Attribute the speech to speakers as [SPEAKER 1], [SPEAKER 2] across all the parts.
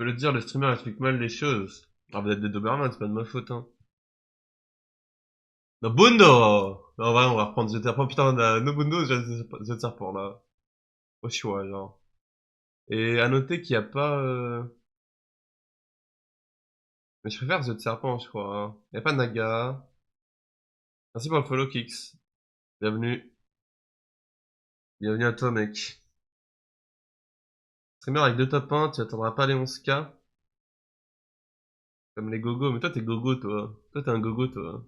[SPEAKER 1] peux le dire, le streamer explique mal les choses. Ah, vous êtes des Doberman, c'est pas de ma faute, hein. Nobundo! Non, ouais, on va reprendre The Serpent. Putain, Nobundo, The Serpent, là. Au choix, genre. Et à noter qu'il y a pas, mais je préfère The Serpent, je crois, hein. Il y a pas Naga. Merci pour le follow, Kix. Bienvenue. Bienvenue à toi, mec. Streamer avec deux top 1, tu attendras pas les 11K. Comme les gogos. Mais toi, t'es gogo, toi. Toi, t'es un gogo, toi.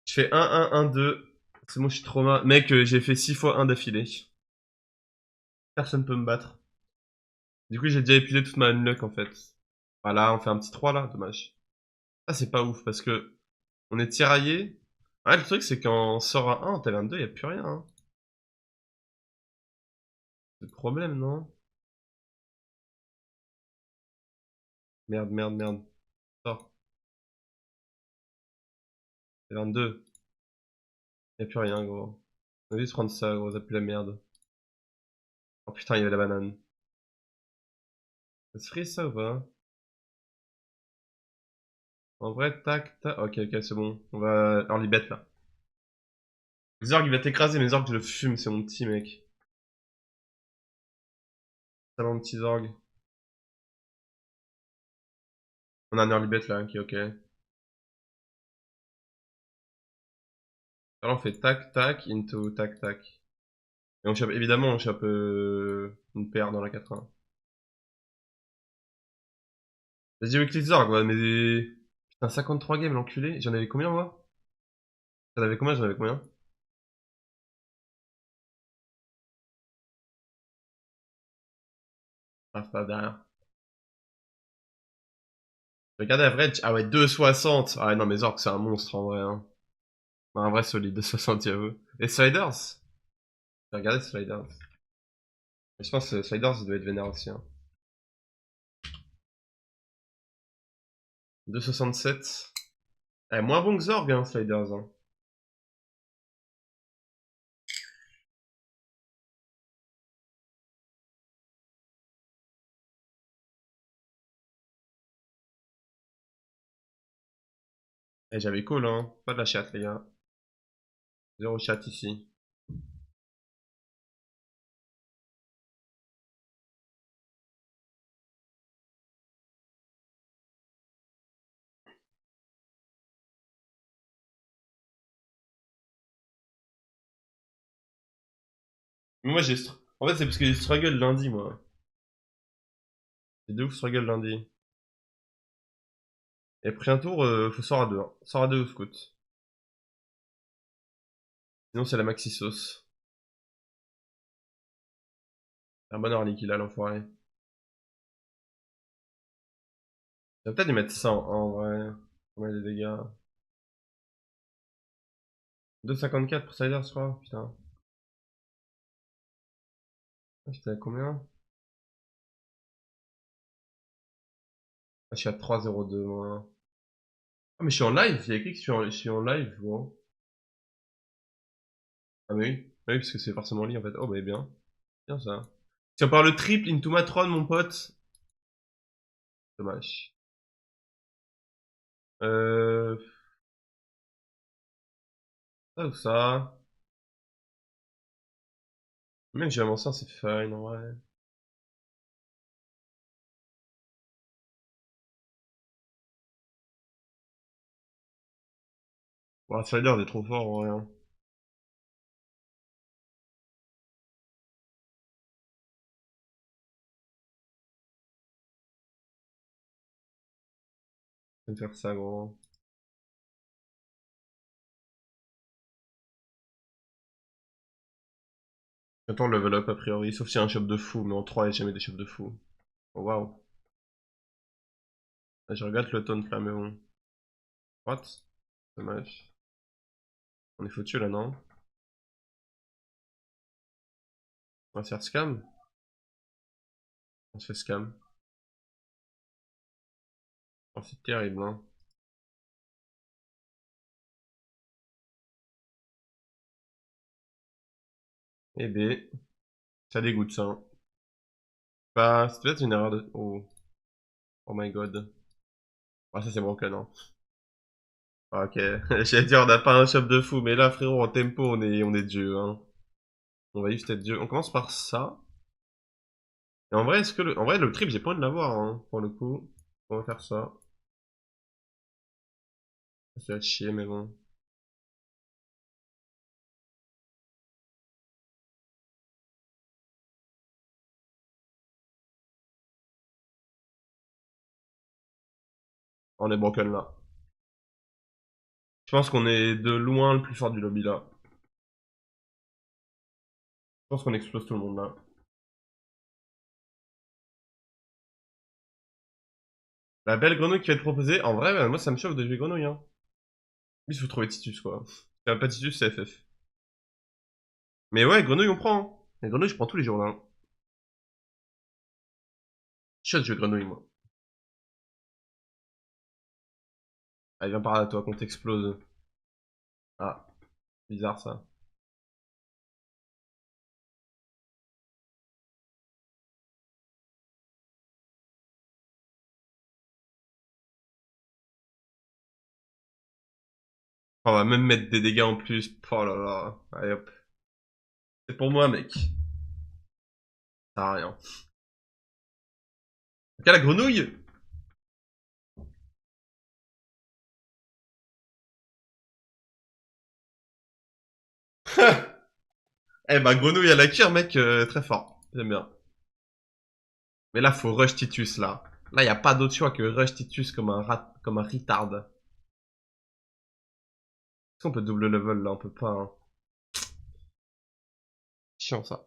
[SPEAKER 1] Je fais 1-1-1-2. C'est moi, je suis trop mal. Mec, j'ai fait 6 fois 1 d'affilée. Personne peut me battre. Du coup, j'ai déjà épilé toute ma unlock, en fait. Voilà, on fait un petit 3 là, dommage. Ah, c'est pas ouf, parce que on est tiraillé. Ouais, le truc, c'est qu'en sort à 1, en T22, y a plus rien, hein. C'est le problème, non? Merde, merde, merde. Sort. T22. Y a plus rien, gros. On va juste prendre ça, gros, ça pue la merde. Oh putain, il y avait la banane. Ça se frise, ça, ou pas? En vrai, tac, tac. Ok, ok, c'est bon. On va early bet, là. Zorg, il va t'écraser, mais Zorg, je le fume, c'est mon petit mec. Ça mon petit Zorg. On a un early bet, là, ok, ok. Alors, on fait tac, tac, into tac, tac. Et on chope, évidemment, on chope une paire dans la 80. Vas-y, Weekly Zorg, ouais, mais... Putain, 53 games, l'enculé. J'en avais combien, moi? J'en avais combien, j'en avais combien? Ah, c'est pas derrière. Regardez average. Ah ouais, 2,60. Ah ouais, non, mais Zorg, c'est un monstre, en vrai, hein. Un vrai solide, 2,60, j'avoue. Et Sliders? Regardez Sliders. Mais je pense que Sliders, il doit être vénère aussi, hein. 2,67. Eh, moins bon que Zorg, hein, Sliders, hein. Eh, j'avais cool, hein. Pas de la chatte, les gars. Zéro chat ici. Mais moi, en fait, c'est parce que j'ai struggle lundi, moi. J'ai de ouf struggle lundi. Et après un tour, faut sort à deux, hein. Sort à deux au scout. Sinon, c'est la maxi sauce. Un bon early qu'il a, l'enfoiré. Il va peut-être lui mettre ça en vrai. On met des dégâts. 2,54 pour Sider, je crois. Putain. Ah, j'étais à combien? Ah, je suis à 3,02 moi. Ah, mais je suis en live. Il y a écrit que je suis en live, gros. Ah, mais oui. Ah oui, parce que c'est forcément lié en fait. Oh, bah, bien. Bien ça. Si on parle le triple into Matron, mon pote. Dommage. Euh. Ça ou ça. Même que j'ai avancé, c'est fine en vrai. Bon, Spider, il est trop fort en vrai, hein. Je vais me faire ça, gros. Attends, level up a priori, sauf s'il y a un shop de fou, mais en 3 il n'y a jamais des shops de fou. Oh, waouh. Ah, je regrette le taunt là, mais bon. What? Dommage. On est foutu là, non? On va se faire scam? On se fait scam. Oh, c'est terrible, hein. Eh ben, ça dégoûte ça, hein. Bah, c'est peut-être une erreur de... Oh, oh my god. Ah, ça c'est broken, hein. Ah, ok, j'allais dire, on n'a pas un shop de fou, mais là, frérot, en tempo, on est Dieu, hein. On va juste être Dieu. On commence par ça. Et en vrai, en vrai, le trip, j'ai pas envie de l'avoir, hein, pour le coup. On va faire ça. Ça va chier, mais bon. On est broken, là. Je pense qu'on est de loin le plus fort du lobby, là. Je pense qu'on explose tout le monde, là. La belle grenouille qui va être proposée, en vrai, moi, ça me chauffe de jouer grenouille, hein. Il faut trouver Titus, quoi. Si y a pas Titus, c'est FF. Mais ouais, grenouille, on prend, hein. Les grenouilles, je prends tous les jours, là, hein. Je suis de jouer grenouille, moi. Allez, viens par là, toi, qu'on t'explose. Ah, bizarre, ça. On va même mettre des dégâts en plus. Oh là là. Allez, hop. C'est pour moi, mec. Ça sert à rien. Ok, la grenouille. Eh bah, grenouille à la cure, mec, très fort. J'aime bien. Mais là, faut rush Titus, là. Là, y a pas d'autre choix que rush Titus comme un rat, comme un retard. Est-ce qu'on peut double level, là? On peut pas, hein. Chiant, ça.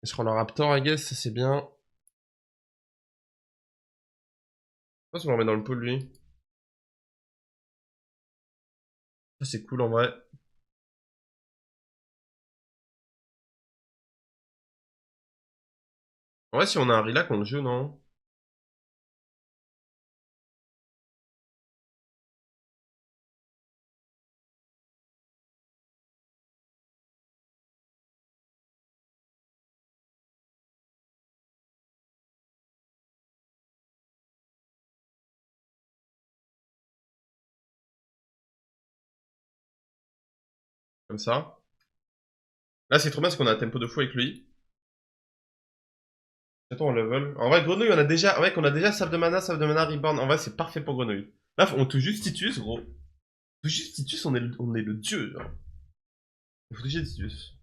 [SPEAKER 1] Je prends le raptor, I guess, ça, c'est bien. Je pense qu'on le remet dans le pool, lui. Ça, c'est cool, en vrai. En vrai, si on a un Rillac, on le joue, non? Comme ça. Là, c'est trop bien parce qu'on a un tempo de fou avec lui. Attends, on level. En vrai, grenouille, on a déjà, ouais, qu'on a déjà salve de mana, reborn. En vrai, c'est parfait pour grenouille. Là, on touche juste Titus, gros. On touche juste Titus, on est le dieu, genre. Il faut toucher Titus.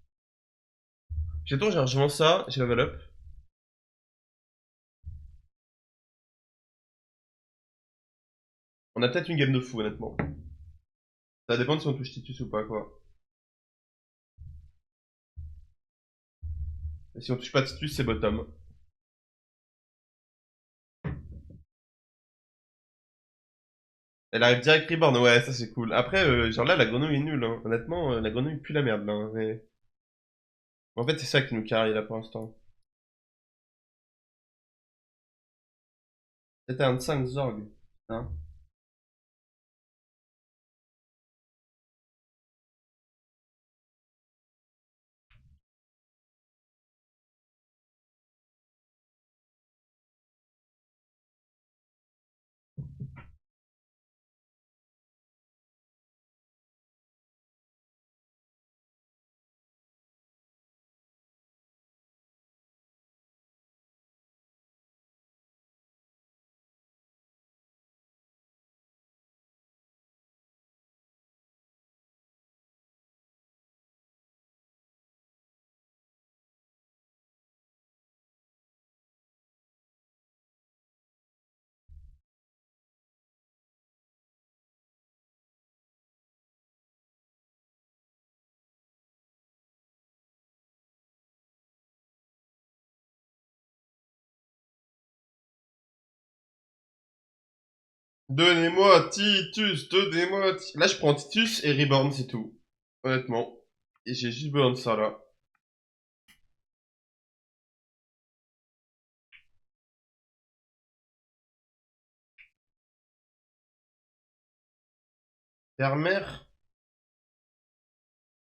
[SPEAKER 1] J'attends, j'ai rejoint ça, j'ai level up. On a peut-être une game de fou, honnêtement. Ça dépend de si on touche Titus ou pas, quoi. Et si on touche pas Titus, c'est bottom. Elle arrive direct reborn, ouais, ça c'est cool. Après, genre là, la grenouille est nulle, hein. Honnêtement, la grenouille pue la merde, là, hein. Mais... En fait, c'est ça qui nous carry, là, pour l'instant. C'était un 5 Zorg, hein. Donnez-moi Titus, donnez-moi Là, je prends Titus et Reborn, c'est tout. Honnêtement. Et j'ai juste besoin de ça, là. Terre-mère?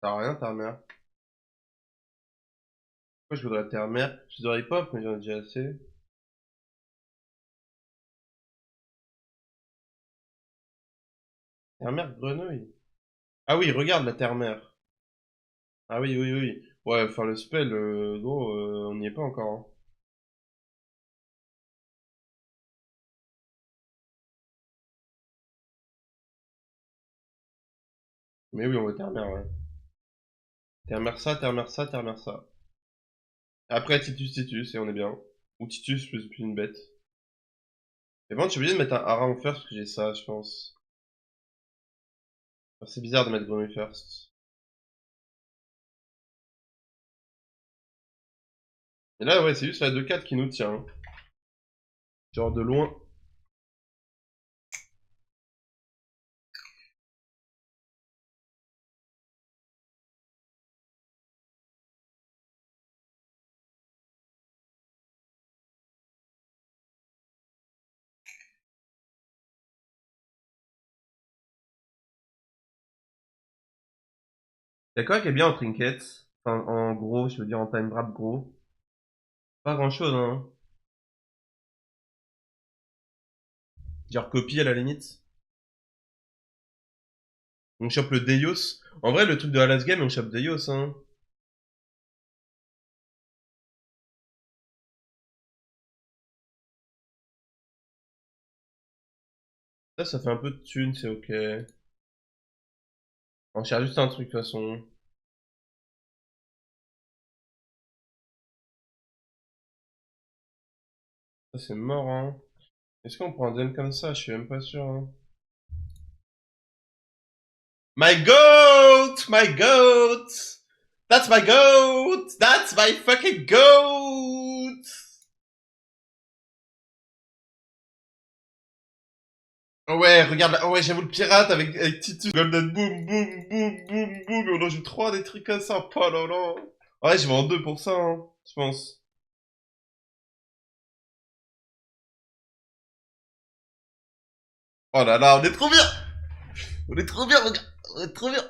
[SPEAKER 1] T'as rien, Terre-mère. Pourquoi je voudrais terre-mer? Je voudrais hip-hop, mais j'en ai déjà assez. Terre-mer, grenouille. Ah oui, regarde la terre-mer. Ah oui, oui, oui. Ouais, enfin le spell, gros, on n'y est pas encore, hein. Mais oui, on veut terre-mer, ouais. Terre-mer ça, terre-mer ça, terre-mer ça. Après, Titus, Titus, et on est bien. Ou Titus plus une bête. Et bon, je suis obligé de mettre un hara en first parce que j'ai ça, je pense. Enfin, c'est bizarre de mettre grenouille first. Et là, ouais, c'est juste la 2-4 qui nous tient, hein. Genre de loin. Y'a quoi qui est bien en trinket? Enfin, en gros, je veux dire en time wrap gros. Pas grand chose, hein. Genre copie à la limite. On chope le Deus. En vrai, le truc de la last game, on chope Deus, hein. Ça fait un peu de thunes, c'est ok. On cherche juste un truc, de toute façon. Ça, c'est mort, hein. Est-ce qu'on prend un dème comme ça? Je suis même pas sûr, hein. My goat! My goat! That's my goat! That's my fucking goat! Oh ouais, regarde, oh ouais, j'avoue le pirate avec Titus, Golden Boom, boom, boom, boom, boom, et on en joue 3 des trucs comme ça, pas là là. Ouais, je vais en 2 pour ça, hein, je pense. Oh là là, on est trop bien! On est trop bien, regarde! On est trop bien!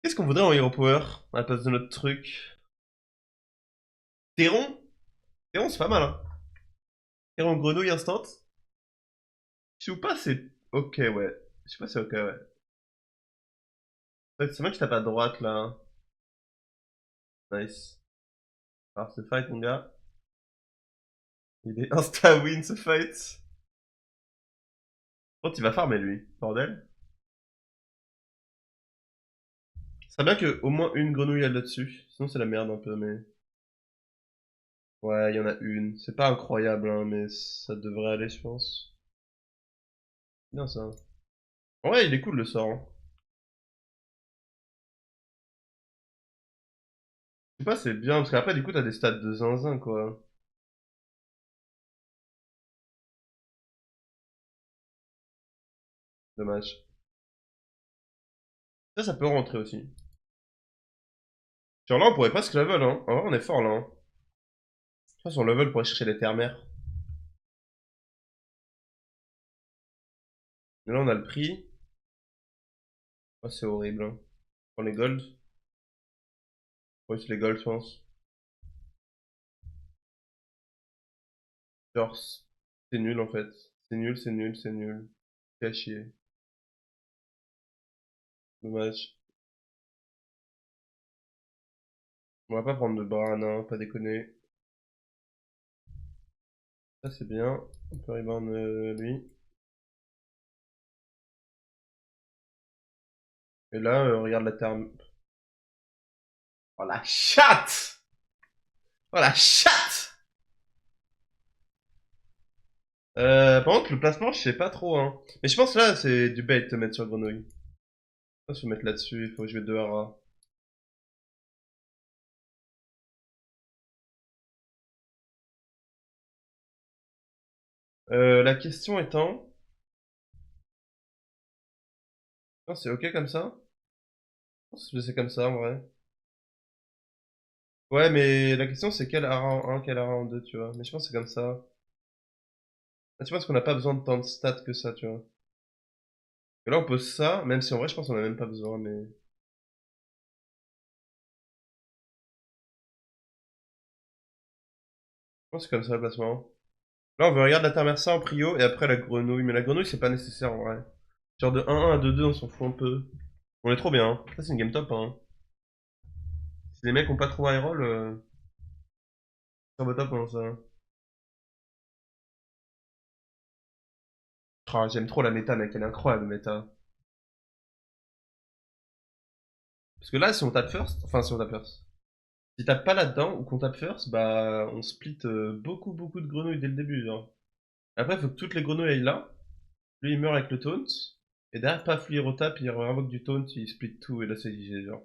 [SPEAKER 1] Qu'est-ce qu'on voudrait en Hero Power à la place de notre truc? Théron? Théron, c'est pas mal, hein. Théron grenouille instant. Je sais pas, c'est ok, ouais. Je sais pas, c'est ok, ouais. Ouais, c'est moi qui tape à droite, là, hein. Nice. Alors, ce fight, mon gars. Il est insta-win, ce fight. Oh, il va farmer, lui. Bordel. Ça serait bien que au moins une grenouille aille là-dessus. Sinon, c'est la merde un peu, mais. Ouais, il y en a une. C'est pas incroyable, hein, mais ça devrait aller, je pense. Bien ça. Ouais, il est cool le sort, hein. Je sais pas, c'est bien, parce qu'après, du coup, t'as des stats de zinzin, quoi. Dommage. Ça peut rentrer aussi. Genre là, on pourrait presque level, hein. En vrai, on est fort, là, hein. Je pense qu'on level pour aller chercher les terres-mères. Mais là, on a le prix. Oh, c'est horrible, hein. Prends les gold. Ouais, c'est les gold, je pense. Genre, c'est nul, en fait. C'est nul, c'est nul, c'est nul. C'est à chier. Dommage. On va pas prendre de Bran, hein, pas déconner. Ça, c'est bien. On peut reborn lui. Et là, regarde la terme. Oh la chatte! Oh la chatte! Par contre, le placement, je sais pas trop, hein. Mais je pense là, c'est du bait de te mettre sur grenouille. Il faut mettre là-dessus, il faut jouer 2 haras. La question étant... Non, c'est ok comme ça? Je pense que c'est comme ça, en vrai. Ouais, mais la question, c'est quel hara en un, quel hara en 2, tu vois. Mais je pense que c'est comme ça. Ah, tu penses qu'on n'a pas besoin de tant de stats que ça, tu vois. Et là, on pose ça, même si en vrai, je pense qu'on a même pas besoin, mais... pense que c'est comme ça le placement. Là, on veut regarder la Termersa en prio et après la grenouille. Mais la grenouille, c'est pas nécessaire en vrai. Genre de 1-1 à 2-2, on s'en fout un peu. On est trop bien, hein. Ça, c'est une game top, hein. Si les mecs ont pas trop high roll, ça va top, hein, ça. Oh, j'aime trop la méta, mec. Elle est incroyable, la méta. Parce que là, si on tape first, enfin, si on tape first. Si tape pas là-dedans ou qu'on tape first, bah, on split beaucoup de grenouilles dès le début, genre. Après, il faut que toutes les grenouilles aillent là. Lui, il meurt avec le taunt. Et derrière, paf, lui, il retape, il invoque du taunt, il split tout, et là, c'est GG, genre.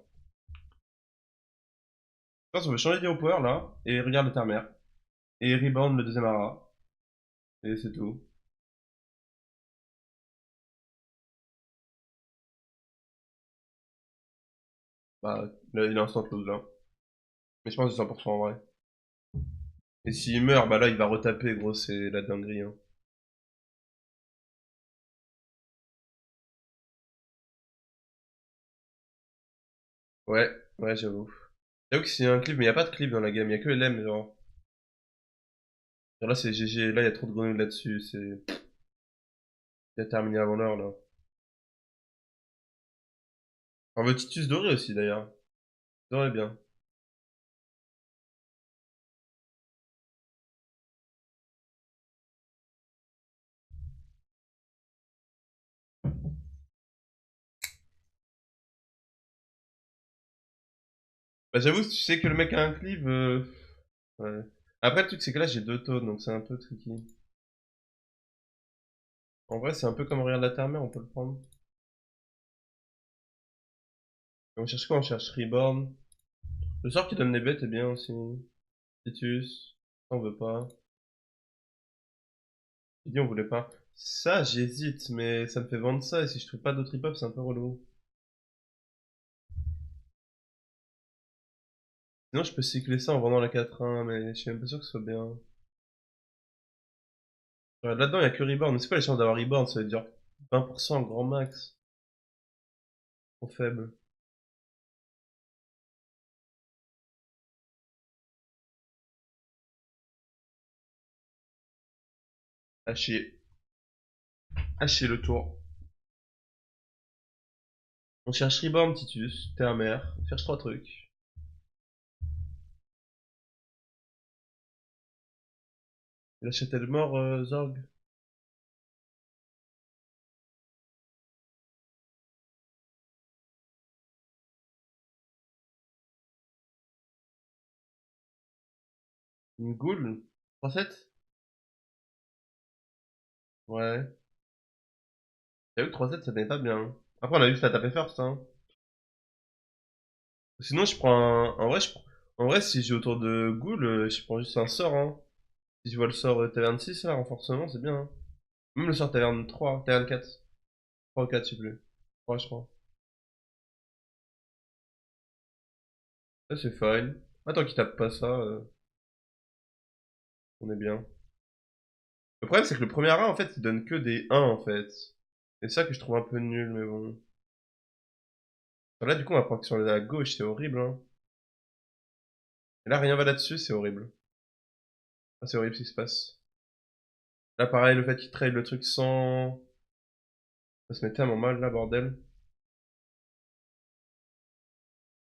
[SPEAKER 1] Je pense qu'on veut changer d'hero power, là, et regarde le terre et rebound le deuxième ara. Et c'est tout. Bah, là, il est instant close, là. Mais je pense que c'est 100% en vrai. Et s'il meurt, bah là, il va retaper, gros, c'est la dinguerie, hein. Ouais, ouais, j'avoue. J'avoue que c'est un clip, mais y a pas de clip dans la game, y a que LM, genre. Genre là, c'est GG, là, y a trop de grenouilles là-dessus, c'est... Il a terminé avant l'heure, là. On veut Titus doré aussi, d'ailleurs. Doré bien. Bah, j'avoue, si tu sais que le mec a un clip, ouais. Après, le truc, c'est que là, j'ai deux tones, donc c'est un peu tricky. En vrai, c'est un peu comme Regarde la Terre-Mère, on peut le prendre. Et on cherche quoi? On cherche Reborn. Le sort qui donne les bêtes est bien aussi. Titus. Ça, on veut pas. Il dit on voulait pas. Ça, j'hésite, mais ça me fait vendre ça, et si je trouve pas d'autres hip-hop, c'est un peu relou. Sinon, je peux cycler ça en vendant la 4-1, mais je suis même pas sûr que ce soit bien. Ouais, là-dedans, il y a que Reborn. Mais c'est quoi les chances d'avoir Reborn? Ça veut dire 20% grand max. Trop faible. À chier. À chier le tour. On cherche Reborn, Titus, Terre-Mère. On cherche trois trucs. La châtelle mort, Zorg. Une goule. 3-7. Ouais. J'avoue que 3-7, ça n'est pas bien. Après, on a juste à taper first, hein. Sinon, je prends un... En vrai, en vrai, si j'ai autour de Ghoul, je prends juste un sort, hein. Si je vois le sort Taverne 6, là, renforcement, c'est bien, hein. Même le sort Taverne 3, Taverne 4. 3 ou 4, je sais plus. 3, je crois. Ça, c'est fine. Attends qu'il tape pas ça, on est bien. Le problème, c'est que le premier rat, en fait, il donne que des 1, en fait. C'est ça que je trouve un peu nul, mais bon. Enfin, là, du coup, on va prendre sur la gauche, c'est horrible, hein. Et là, rien va là-dessus, c'est horrible. Ah, c'est horrible ce qui se passe. Là, pareil, le fait qu'il trade le truc sans... Ça se met tellement mal, là, bordel.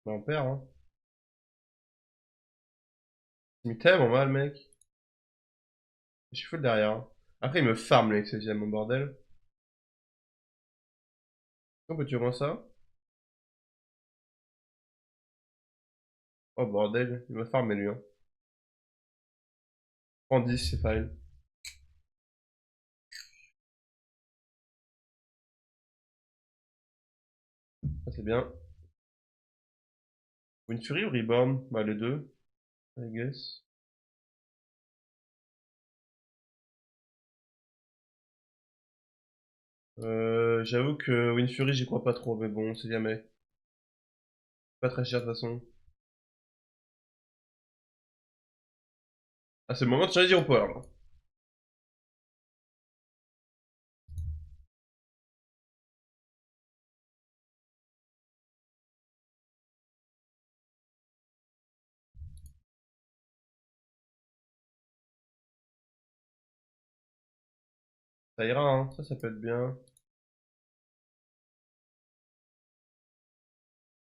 [SPEAKER 1] Bah, on perd, hein. Il met tellement mal, mec. Je suis full derrière, hein. Après, il me farm, avec ses gemmes, mon bordel. Pourquoi tu vois ça? Oh, bordel. Il me farm, lui, hein. Prends 10, c'est fine. Ça, c'est bien. Wind Fury ou Reborn? Bah, les deux, I guess. J'avoue que Wind Fury, j'y crois pas trop, mais bon, c'est jamais. Pas très cher, de toute façon. Ah, c'est le moment de changer d'hero power, là. Ça ira, hein. Ça peut être bien.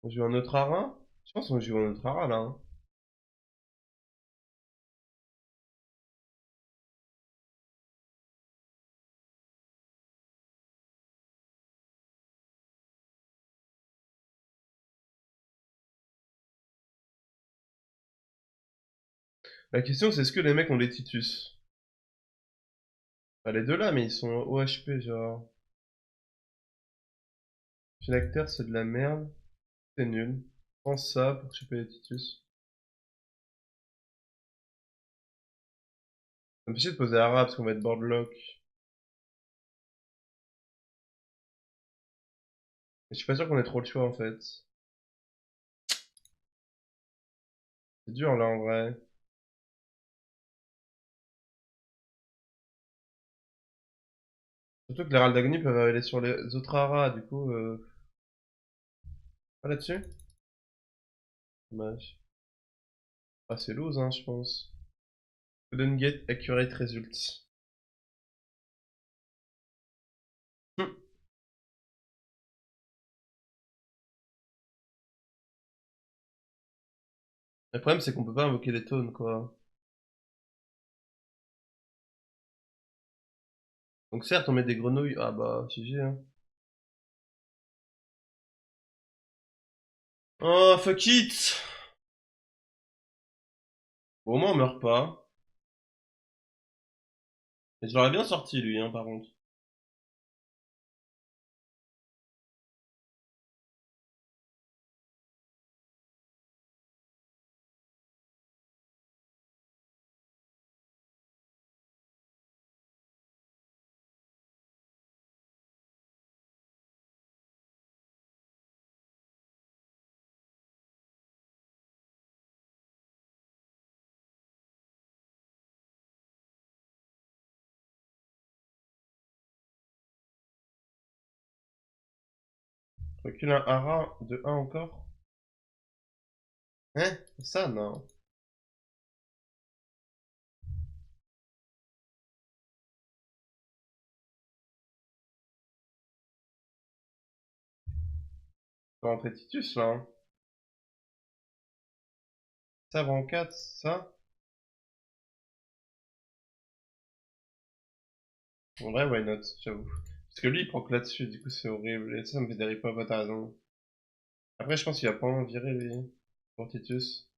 [SPEAKER 1] On joue un autre Ara? Je pense qu'on joue un autre Ara, là, hein. La question, c'est est-ce que les mecs ont des Titus? Pas les deux là, mais ils sont OHP, genre. Phylactère, c'est de la merde. C'est nul. Prends ça pour choper les Titus. Ça me fait chier de poser Ara parce qu'on va être boardlock. Mais je suis pas sûr qu'on ait trop le choix, en fait. C'est dur, là, en vrai. Surtout que les Rals d'Agni peuvent aller sur les autres Ara, du coup, pas là-dessus? Dommage. Ah, c'est loose, hein, je pense. Couldn't get accurate results. Hmm. Le problème, c'est qu'on peut pas invoquer des tones, quoi. Donc certes, on met des grenouilles. Ah bah, GG, hein. Oh, fuck it! Bon, au moins, on meurt pas. Mais je l'aurais bien sorti, lui, hein, par contre. Recule un hara de 1 encore. Hein? Ça, non. On va rentrer Titus, là, hein. Ça va en 4, ça. En vrai, why not, j'avoue. Parce que lui, il prend que là-dessus, du coup, c'est horrible. Et ça me fait des rip t'as raison. Après, je pense qu'il va pas en virer, lui. Pour Titus.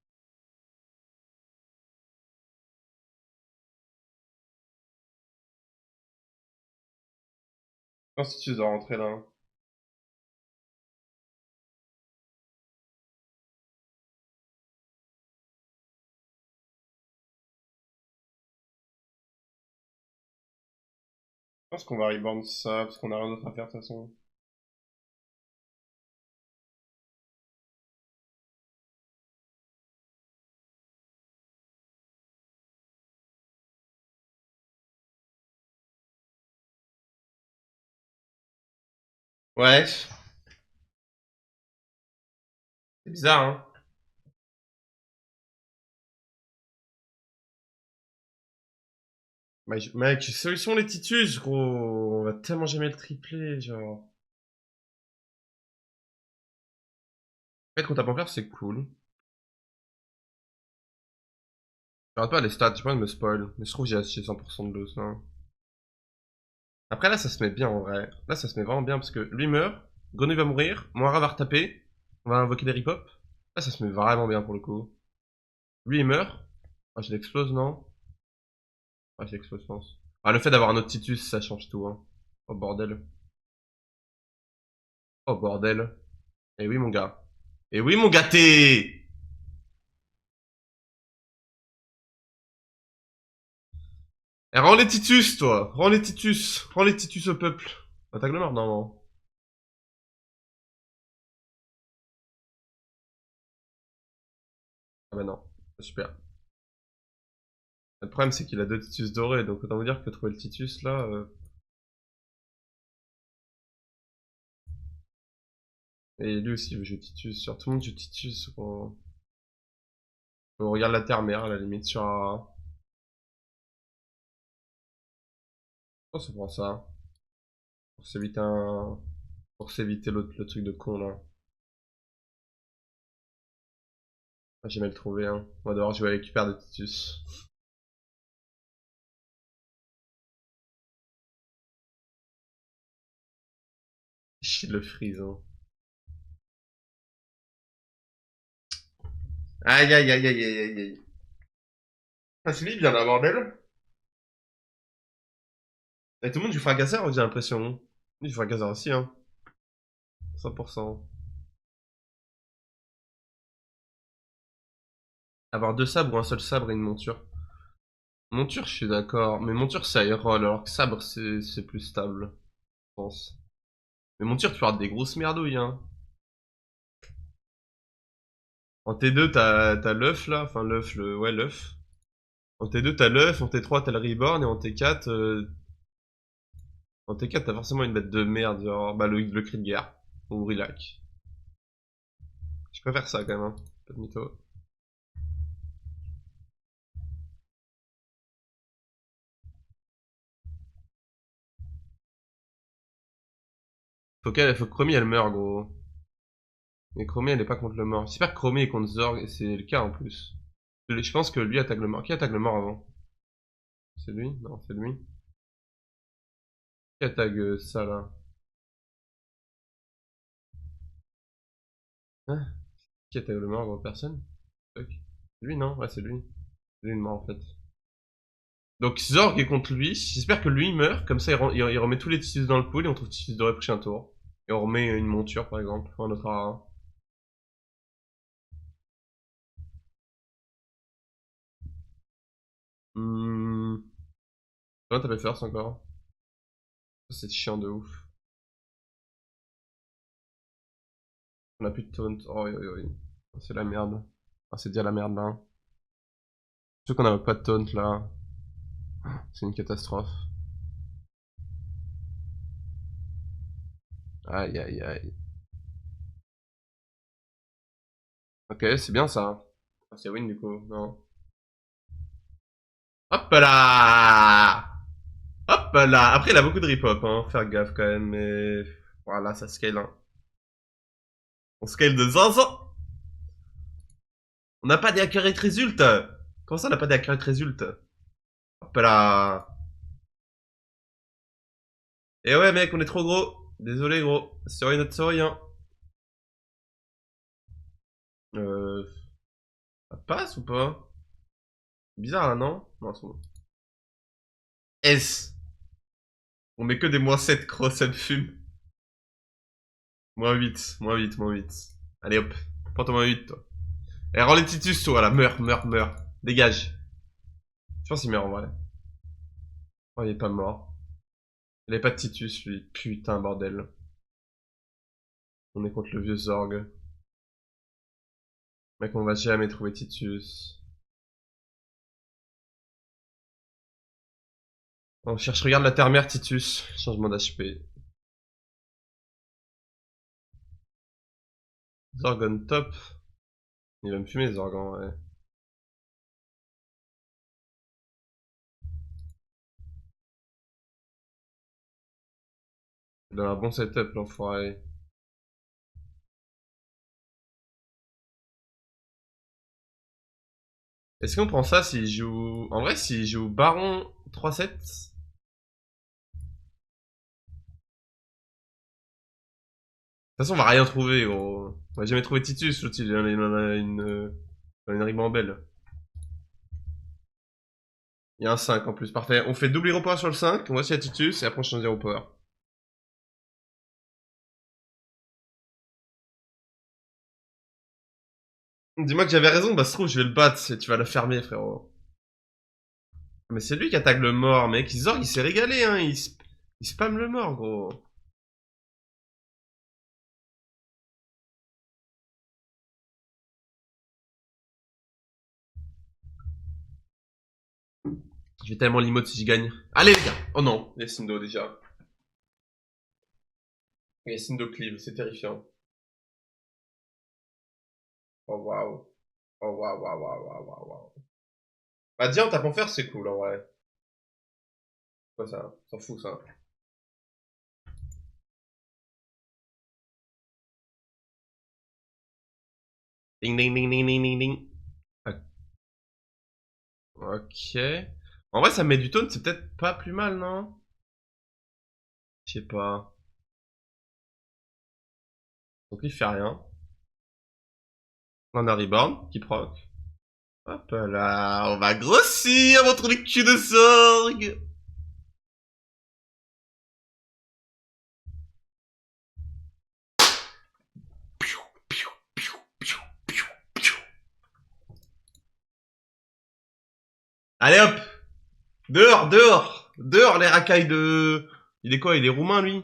[SPEAKER 1] Je pense que Titus doit rentrer là, hein. Je pense qu'on va reborn ça, parce qu'on a rien d'autre à faire, de toute façon. Ouais. C'est bizarre, hein. Mec, solution les Titus, gros. On va tellement jamais le tripler, genre. En fait, quand t'as pas en faire, c'est cool. Je regarde pas les stats, j'ai pas envie de me spoil. Mais je trouve que j'ai acheté 100% de loot, là. Après, là, ça se met bien, en vrai. Là, ça se met vraiment bien, parce que lui meurt, Grenouille va mourir, Moira va retaper, on va invoquer des ripop. Là, ça se met vraiment bien, pour le coup. Lui, il meurt. Ah, je l'explose, non? Ah, je l'explose, je pense. Ah, le fait d'avoir un autre Titus, ça change tout, hein. Oh, bordel. Oh, bordel. Eh oui, mon gars. Eh oui, mon gâté! Eh, rends les Titus, toi! Rends les Titus! Rends les Titus au peuple! Attaque le mort, non, non. Ah bah non. Super. Le problème, c'est qu'il a deux Titus dorés, donc autant vous dire que trouver le Titus, là... Et lui aussi, il veut jouer Titus. Sur tout le monde joue Titus. On regarde la terre-mère, à la limite, sur... On se prend ça. Pour s'éviter un... Pour s'éviter le truc de con, là. Ah, j'ai mal trouvé, hein. On va devoir jouer avec Hyper de Titus. Je le freeze, hein. Aïe, aïe, aïe, aïe, aïe, aïe, aïe. Ah, c'est lui, bien la bordel. Et tout le monde joue fracasseur, j'ai l'impression. Lui, il joue fracasseur aussi, hein. 100%. Avoir deux sabres ou un seul sabre et une monture. Monture, je suis d'accord. Mais monture, ça roll, alors que sabre, c'est plus stable, je pense. Mais monture, tu vas avoir des grosses merdouilles, hein. En T2, t'as l'œuf, là. Enfin, l'œuf, ouais, l'œuf. En T2, t'as l'œuf. En T3, t'as le reborn. Et en T4, t'as forcément une bête de merde, genre, bah, le cri de guerre. Ou Rillac. Je préfère ça, quand même, hein. Pas de mytho. Faut que Chromie, elle meurt, gros. Mais Chromie, elle est pas contre le mort. J'espère que Chromie est contre Zorg, et c'est le cas, en plus. Je pense que lui attaque le mort. Qui attaque le mort avant? C'est lui? Non, c'est lui. Qui attaque ça, là? Hein? Qui attaque le mort, gros? Personne? Fuck. C'est lui, non? Ouais, c'est lui. C'est lui le mort, en fait. Donc Zorg est contre lui. J'espère que lui il meurt. Comme ça, il remet tous les tissus dans le pool et on trouve tissus de prochain tour. Et on remet une monture, par exemple. Ou un autre ara. Hmm. Toi, t'avais first encore. C'est chiant de ouf. On a plus de taunt. Oh, oui, oui, oui. C'est la merde. Ah, c'est déjà la merde, là. Surtout qu'on a pas de taunt, là. C'est une catastrophe. Aïe, aïe, aïe. Ok, c'est bien, ça. Ah, c'est win, du coup. Non. Hop là! Hop là! Après, il a beaucoup de rip-hop, hein. Faire gaffe, quand même, mais... Voilà, ça scale, hein. On scale de zinzin! On n'a pas d'accurate result. Comment ça, on n'a pas d'accurate result? Hop là. Eh ouais, mec, on est trop gros. Désolé, gros. Sorry, notre sorry, hein. Euh, ça passe ou pas? Bizarre, là, non? Non, c'est bon. S. On met que des -7, cross, ça me fume. -8, -8, -8. Allez, hop. Prends ton -8, toi. Eh, rends les Titus, toi, là. Meurs, meurs, meurs. Dégage. Je pense qu'il meurt, en vrai. Oh, il est pas mort. Il avait pas de Titus, lui. Putain, bordel. On est contre le vieux Zorg. Mec, on va jamais trouver Titus. On cherche, regarde la terre-mère Titus. Changement d'HP. Zorgon top. Il va me fumer Zorgon, ouais. Il a un bon setup, l'enfoiré. Est-ce qu'on prend ça s'il joue... En vrai, s'il joue Baron 3-7? De toute façon, on va rien trouver, gros. On va jamais trouver Titus, l'autre, il en a une ribambelle. Il y a un 5 en plus, parfait. On fait double hero power sur le 5, on voit s'il y a Titus, et après on change hero power. Dis-moi que j'avais raison, bah se trouve, je vais le battre, et tu vas le fermer, frérot. Mais c'est lui qui attaque le mort, mec. Zorg, il s'est régalé, hein. Il spamme le mort, gros. Je vais tellement l'emote si je gagne. Allez, les gars. Oh non, il y a Sindo déjà. Il y a Sindo Cleave, c'est terrifiant. Oh waouh. Oh waouh, waouh, waouh, waouh, waouh, waouh. Bah, dis, en tapant faire, c'est cool, en vrai. Quoi ça? S'en fout ça. Ding ding ding ding ding ding ding. Ok. En vrai, ça met du taunt, c'est peut-être pas plus mal, non? Je sais pas. Donc il fait rien. On a Reborn qui proc. Hop là, on va grossir votre cul de sorgue. Allez hop, dehors, dehors, dehors les racailles de... Il est quoi? Il est roumain lui?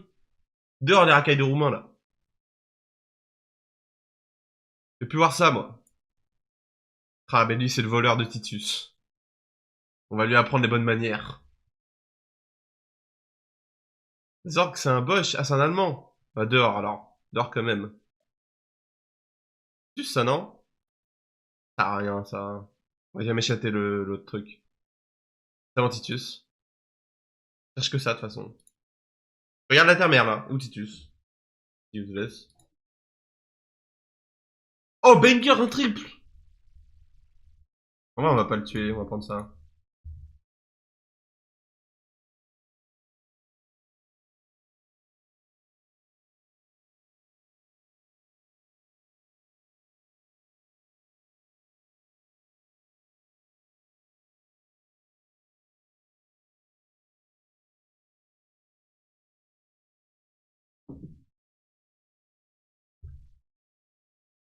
[SPEAKER 1] Dehors les racailles de roumain là. Je vais plus voir ça moi. Ah mais lui c'est le voleur de Titus. On va lui apprendre les bonnes manières. Zorg c'est un Bosch, ah c'est un Allemand. Bah dehors alors, dehors quand même. Juste ça non? Ça a rien ça. On va jamais chatter l'autre truc. Salut Titus. Cherche que ça de toute façon. Regarde la terre-mère là, ou Titus. Useless. Oh banger un triple! On va pas le tuer, on va prendre ça.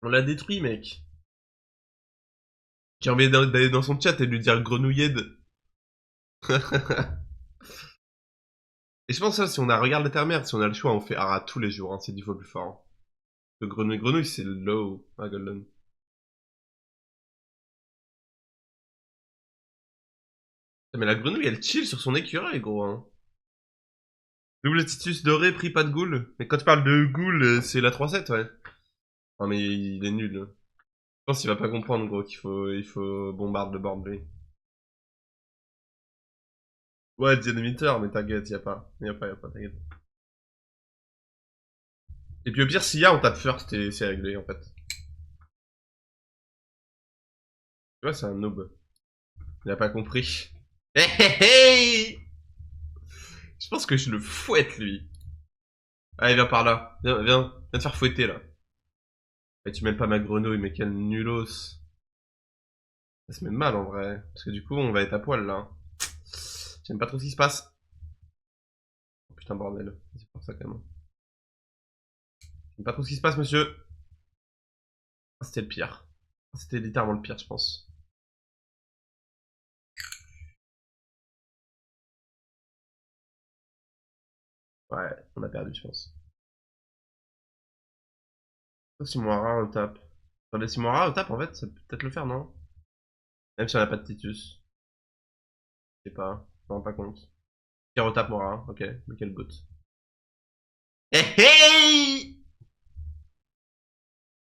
[SPEAKER 1] On l'a détruit mec. J'ai envie d'aller dans son chat et lui dire grenouillade. Et je pense que si on a regarde la terre-mère, si on a le choix, on fait Ara tous les jours, hein, c'est 10 fois plus fort. Hein. Le grenouille c'est low. Ah golden. Mais la grenouille elle chill sur son écureuil gros hein. Double Titus doré, pris pas de ghoul. Mais quand tu parles de ghoul, c'est la 3-7 ouais. Non mais il est nul. Je pense qu'il va pas comprendre gros il faut bombarder le board lui. Ouais, dynamiteur, mais t'inquiète, y a pas, t'inquiète. Et puis au pire, s'il y a, on tape first et c'est réglé, en fait. Tu vois, c'est un noob. Il a pas compris. Hey, hey, hey. Je pense que je le fouette, lui. Allez, viens par là. Viens te faire fouetter, là. Et tu mêles pas ma grenouille, mais quel nulos. Ça se met mal, en vrai. Parce que du coup, on va être à poil, là. J'aime pas trop ce qui se passe. Oh, putain, bordel. C'est pour ça, quand même. J'aime pas trop ce qui se passe, monsieur. Ah, c'était le pire. C'était littéralement le pire, je pense. Ouais, on a perdu, je pense. Si mon rare on tape. Attendez, si mon rare on tape, en fait, ça peut peut-être le faire, non? Même si on a pas de Titus. Je sais pas. Je me rends pas compte. Qui retape mon rare, ok. Mais quel goût. Hey hey!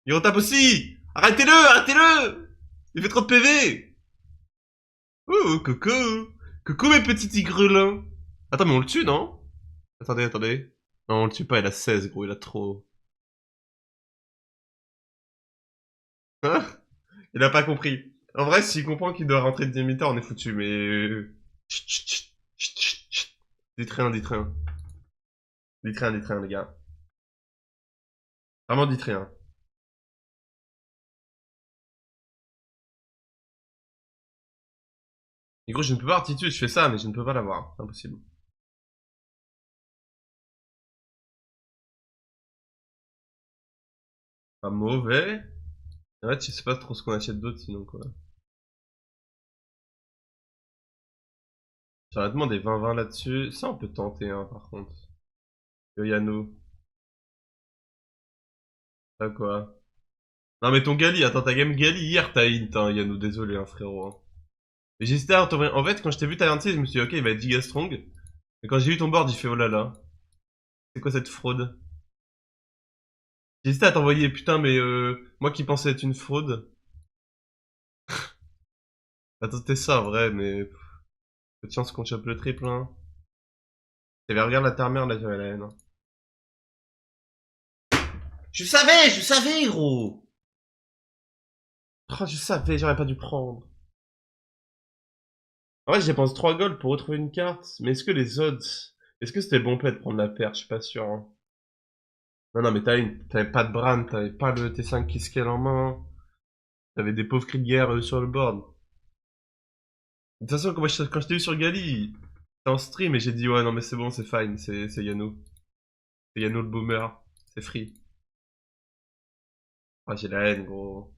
[SPEAKER 1] Il retape aussi! Arrêtez-le! Arrêtez-le! Il fait trop de PV! Ouh, coucou! Coucou mes petits tigrelins! Attends, mais on le tue, non? Attendez, attendez. Non, on le tue pas, il a 16, gros, il a trop. Hein? Il a pas compris. En vrai, s'il comprend qu'il doit rentrer de demi-temps, on est foutu, mais... Chut, chut, chut, chut, chut, chut. Dites rien, dites rien. Dites rien, dites rien, les gars. Vraiment, dites rien. Et gros, je ne peux pas avoir Titus, je fais ça, mais je ne peux pas l'avoir. Impossible. Pas mauvais. En fait, je sais pas trop ce qu'on achète d'autre, sinon, quoi. J'ai honnêtement des 20-20 là-dessus. Ça, on peut tenter, hein, par contre. Yo, Yano. Ça, quoi. Non, mais ton Gali, attends, ta game Gali, hier, t'as int, hein, Yano. Désolé, hein, frérot. Hein. Et j'hésitais à t'envoyer... En fait, quand je t'ai vu t'avertir, je me suis dit, ok, il va être giga strong. Et quand j'ai vu ton board, j'ai fait, oh là là. C'est quoi cette fraude? J'hésitais à t'envoyer, putain, mais moi qui pensais être une fraude. Attends, c'était ça, en vrai, mais... Peu de chance qu'on chope le triple, hein. T'avais regarde la terre-mère, là, j'avais la haine. Hein. Je savais, gros! Oh, je savais, j'aurais pas dû prendre. En vrai, je dépense 3 gold pour retrouver une carte, mais est-ce que les odds... Est-ce que c'était bon play de prendre la paire? Je suis pas sûr. Hein. Non, non, mais t'avais pas de Bran, t'avais pas le T5 qui scale en main, t'avais des pauvres cris de guerre sur le board. De toute façon, quand je t'ai vu sur Gali, c'était en stream et j'ai dit ouais, non, mais c'est bon, c'est fine, c'est Yano. C'est Yano le boomer, c'est free. Ah, j'ai la haine, gros.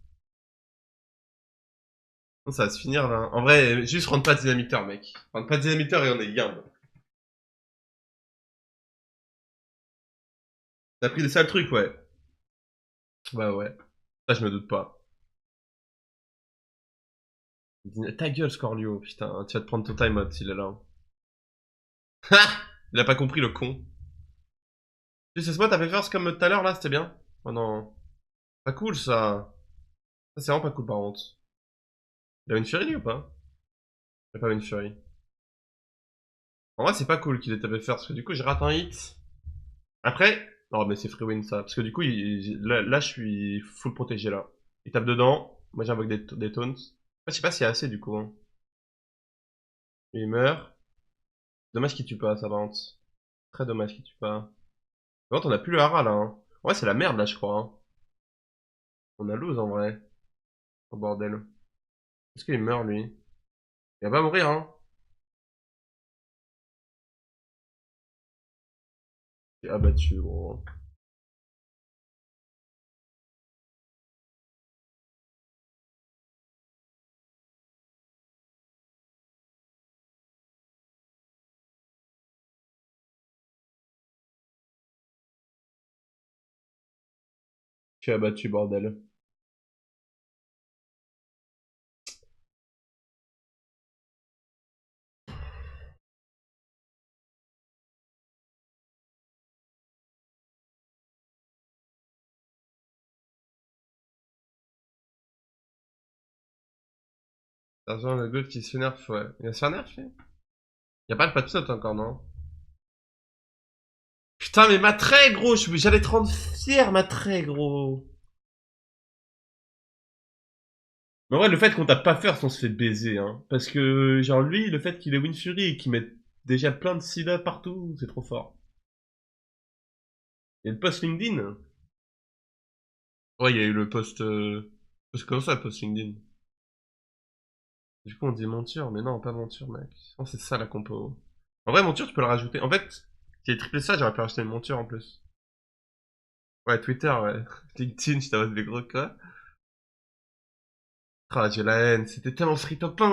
[SPEAKER 1] Non, ça va se finir là. En vrai, juste rentre pas dynamiteur, mec. Rentre pas dynamiteur et on est game. T'as pris des sales trucs, ouais. Bah ouais. Ça, je me doute pas. Ta gueule, Scorlio, putain, tu vas te prendre ton time out s'il est là. Ha! Il a pas compris le con. Tu sais, ce moi, t'as fait first comme tout à l'heure là, c'était bien. Oh non. Pas cool ça. Ça, c'est vraiment pas cool par contre. Il a une furie lui ou pas? Il a pas une furie. En vrai, c'est pas cool qu'il ait tapé first parce que du coup, j'ai raté un hit. Après, non, mais c'est free win ça. Parce que du coup, là, je suis full protégé là. Il tape dedans. Moi, j'invoque des taunts. Je sais pas s'il y a assez du coup. Hein. Il meurt. Dommage qu'il tue pas, ça par contre. Très dommage qu'il tue pas. Par contre, on a plus le hara là. Hein. Ouais, c'est la merde là, je crois. Hein. On a lose en vrai. Oh bordel. Est-ce qu'il meurt lui? Il va pas mourir, hein. Il est abattu, gros. Tu es abattu, bordel. T'as besoin de God qui se nerf, ouais. Il va se faire nerf, lui? Y a pas le patinote encore, non? Putain, mais ma très gros, j'allais te rendre fier, ma très gros. Mais en vrai, le fait qu'on tape pas first, on se fait baiser, hein. Parce que, genre, lui, le fait qu'il ait Win Fury et qu'il mette déjà plein de sida partout, c'est trop fort. Il y a le post LinkedIn. Ouais, il y a eu le post, comment ça, le post LinkedIn? Du coup, on dit monture, mais non, pas monture, mec. Oh, c'est ça la compo. En vrai, monture, tu peux le rajouter. En fait, si j'ai triplé ça, j'aurais pu rajouter une monture en plus. Ouais, Twitter, ouais. LinkedIn, je t'avais des gros quoi. Ah, j'ai la haine. C'était tellement free top 1.